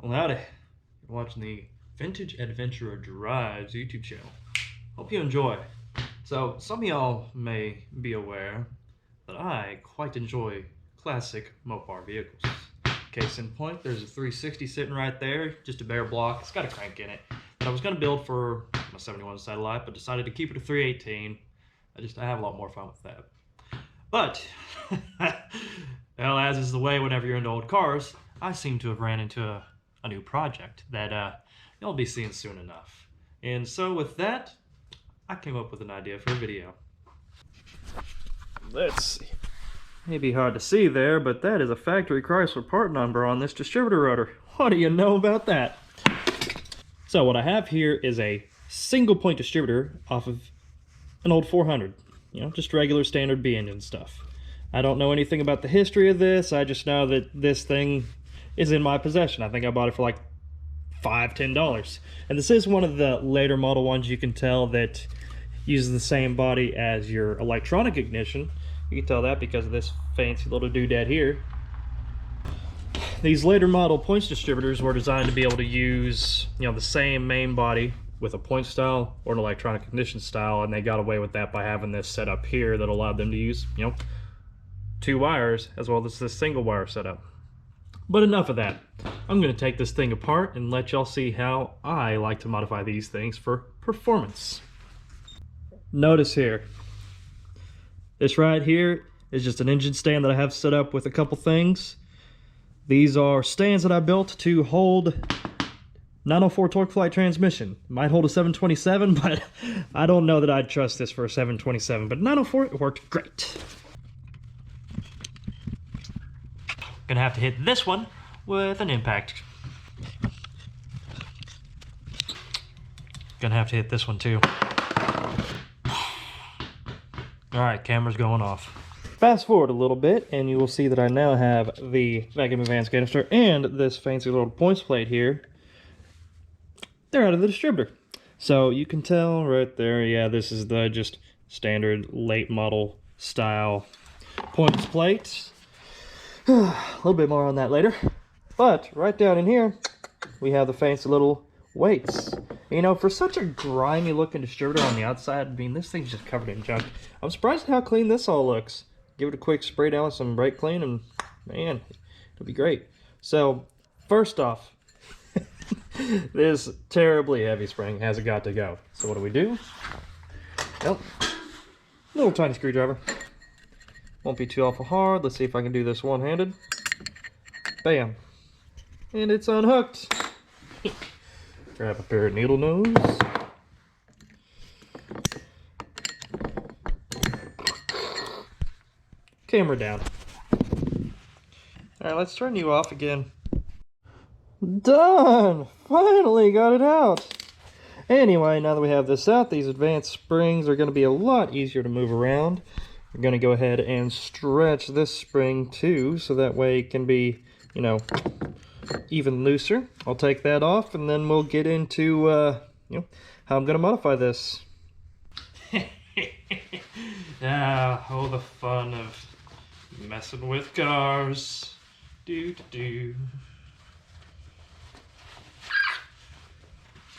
Well, howdy. You're watching the Vintage Adventurer Drives YouTube channel. Hope you enjoy. So, some of y'all may be aware that I quite enjoy classic Mopar vehicles. Case in point, there's a 360 sitting right there, just a bare block. It's got a crank in it that I was going to build for my 71 Satellite, but decided to keep it a 318. I have a lot more fun with that. But, well, as is the way whenever you're into old cars, I seem to have ran into a new project that you'll be seeing soon enough. And so with that, I came up with an idea for a video. Let's see. Maybe hard to see there, but that is a factory Chrysler part number on this distributor rotor. What do you know about that? So what I have here is a single point distributor off of an old 400. You know, just regular standard B engine stuff. I don't know anything about the history of this. I just know that this thing is in my possession. I think I bought it for like $5–10. And this is one of the later model ones. You can tell that uses the same body as your electronic ignition. You can tell that because of this fancy little doodad here. These later model points distributors were designed to be able to use, you know, the same main body with a point style or an electronic ignition style, and they got away with that by having this set up here that allowed them to use, you know, 2 wires as well as this single wire setup. But enough of that. I'm going to take this thing apart and let y'all see how I like to modify these things for performance. Notice here, this right here is just an engine stand that I have set up with a couple things. These are stands that I built to hold 904 torque flight transmission. Might hold a 727, but I don't know that I'd trust this for a 727. But 904, it worked great. Gonna have to hit this one with an impact. Gonna have to hit this one too. Alright, camera's going off. Fast forward a little bit and you will see that I now have the vacuum advance canister and this fancy little points plate here. They're out of the distributor. So you can tell right there, yeah, this is the just standard late model style points plate. A little bit more on that later. But right down in here, we have the fancy little weights. You know, for such a grimy looking distributor on the outside, I mean, this thing's just covered in junk. I'm surprised at how clean this all looks. Give it a quick spray down with some brake clean and, man, it'll be great. So, first off, this terribly heavy spring has got to go. So what do? Well, little tiny screwdriver. Won't be too awful hard. Let's see if I can do this one-handed. Bam. And it's unhooked. Grab a pair of needle nose. Camera down. Alright, let's turn you off again. Done! Finally got it out! Anyway, now that we have this out, these advanced springs are going to be a lot easier to move around. We're going to go ahead and stretch this spring too, so that way it can be, you know, even looser. I'll take that off and then we'll get into, you know, how I'm going to modify this. Oh, the fun of messing with cars.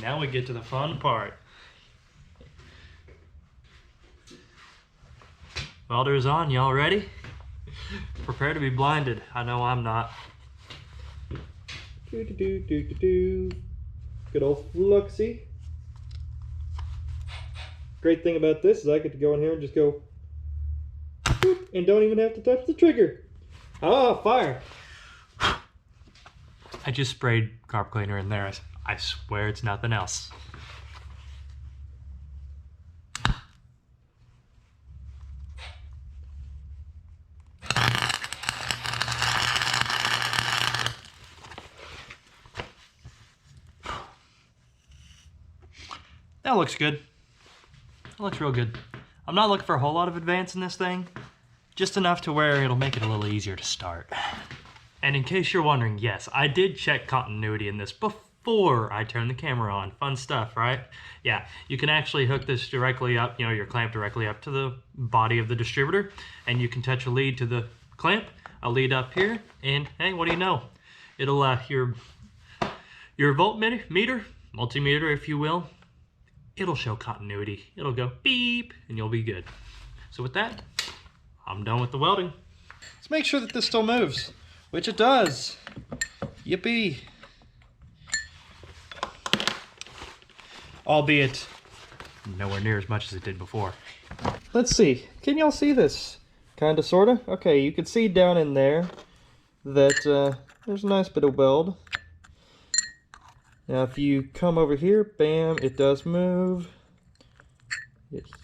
Now we get to the fun part. Welder's on, y'all ready? Prepare to be blinded. I know I'm not. Good old fluxy. Great thing about this is I get to go in here and just go boop, and don't even have to touch the trigger. Ah, fire! I just sprayed carb cleaner in there. I swear it's nothing else. That looks good. That looks real good. I'm not looking for a whole lot of advance in this thing. Just enough to where it'll make it a little easier to start. And in case you're wondering, yes, I did check continuity in this before I turned the camera on. Fun stuff, right? Yeah, you can actually hook this directly up, you know, your clamp directly up to the body of the distributor, and you can touch a lead to the clamp, a lead up here, and hey, what do you know? It'll, your your voltmeter, multimeter if you will, it'll show continuity. It'll go beep and you'll be good. So with that, I'm done with the welding. Let's make sure that this still moves, which it does. Yippee. Albeit nowhere near as much as it did before. Let's see, can y'all see this? Kinda, sorta? Okay, you can see down in there that there's a nice bit of weld. Now if you come over here, bam, it does move.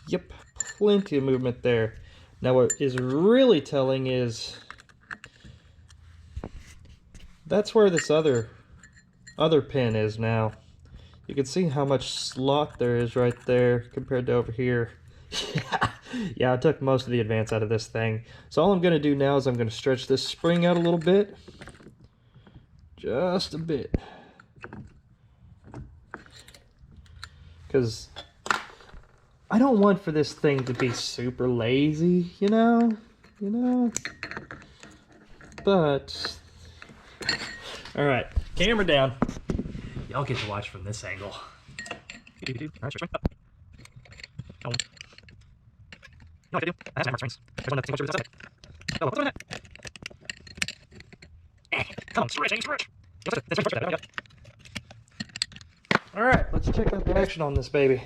Yep, plenty of movement there. Now what is really telling is that's where this other pin is now. You can see how much slot there is right there compared to over here. Yeah, I took most of the advance out of this thing. So all I'm going to do now is I'm going to stretch this spring out a little bit. Just a bit. Because I don't want for this thing to be super lazy, you know? But, alright, camera down. Y'all get to watch from this angle. Alright, let's check out the action on this baby.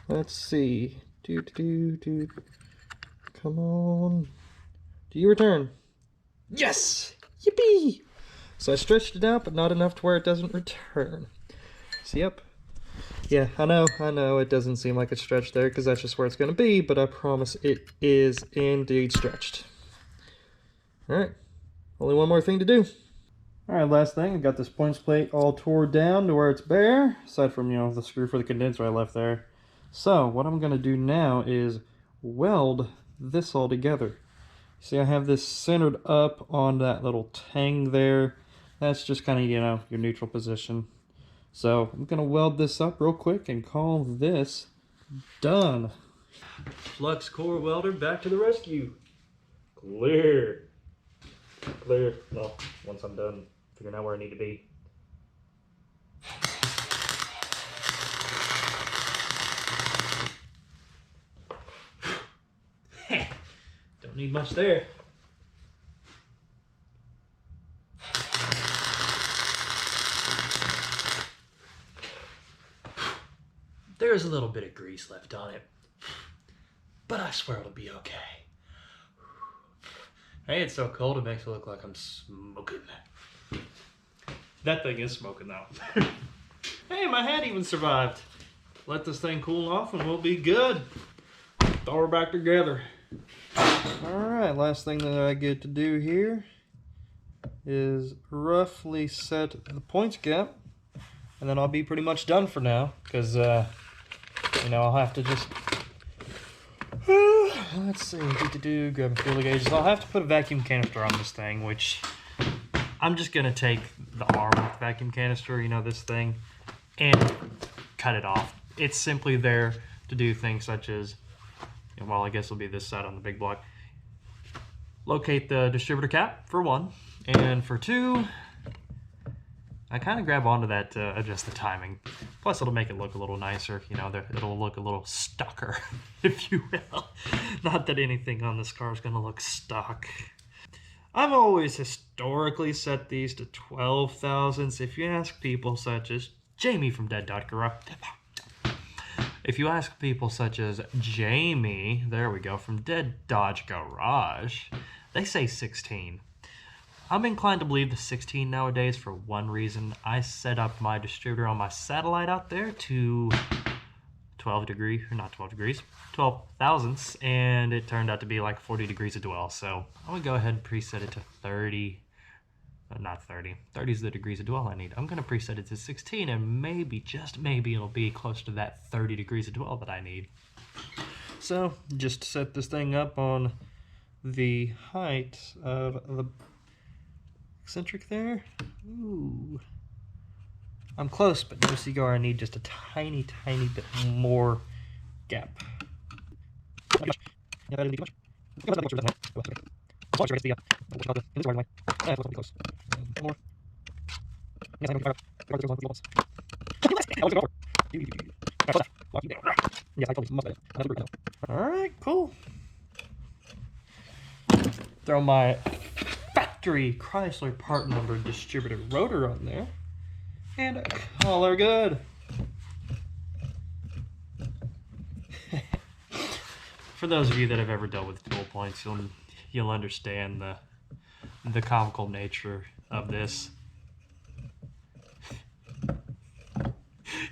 Let's see. Come on. Do you return? Yes! Yippee! So I stretched it out, but not enough to where it doesn't return. So, yep. Yeah, I know it doesn't seem like it's stretched there because that's just where it's going to be, but I promise it is indeed stretched. Alright, only one more thing to do. Alright, last thing, I got this points plate all tore down to where it's bare, aside from, the screw for the condenser I left there. So, what I'm going to do now is weld this all together. See, I have this centered up on that little tang there. That's just kind of, your neutral position. So I'm going to weld this up real quick and call this done. Flux core welder back to the rescue. Clear. Well, once I'm done figuring out where I need to be. Don't need much there. There's a little bit of grease left on it, but I swear it'll be okay. Hey, it's so cold it makes it look like I'm smoking. That thing is smoking though. Hey, my hat even survived. Let this thing cool off and we'll be good. Throw her back together. Alright, last thing that I get to do here is roughly set the points gap, and then I'll be pretty much done for now, because I'll have to just let's see, grab a feel gauges. I'll have to put a vacuum canister on this thing, which I'm just gonna take the arm of the vacuum canister, this thing, and cut it off. It's simply there to do things such as, well, I guess it'll be this side on the big block. Locate the distributor cap, for one, and for two, I kind of grab onto that to adjust the timing. Plus, it'll make it look a little nicer, it'll look a little stocker, if you will. Not that anything on this car is going to look stock. I've always historically set these to 12 thousandths. If you ask people such as Jamie from Dead.Garage, if you ask people such as Jamie, there we go, from Dead Dodge Garage, they say 16. I'm inclined to believe the 16 nowadays for one reason. I set up my distributor on my satellite out there to 12 thousandths, and it turned out to be like 40 degrees of dwell. So I'm gonna go ahead and preset it to 30. Not 30. 30 is the degrees of dwell I need. I'm going to preset it to 16, and maybe, just maybe, it'll be close to that 30 degrees of dwell that I need. So, just set this thing up on the height of the eccentric there. Ooh. I'm close, but no cigar. I need just a tiny, tiny bit more gap. Watch the in this right away. Pretty close. One more. Yes, I know. Yes, I totally must have. Another group now. Alright, cool. Throw my factory Chrysler part number distributor rotor on there. And call her good. For those of you that have ever dealt with tool points, you'll understand the comical nature of this.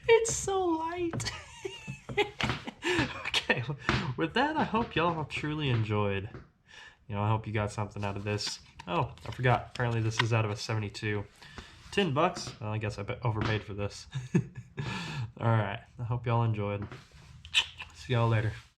It's so light. Okay, with that, I hope y'all truly enjoyed. You know, I hope you got something out of this. Oh, I forgot. Apparently this is out of a 72. $10. Well, I guess I overpaid for this. Alright, I hope y'all enjoyed. See y'all later.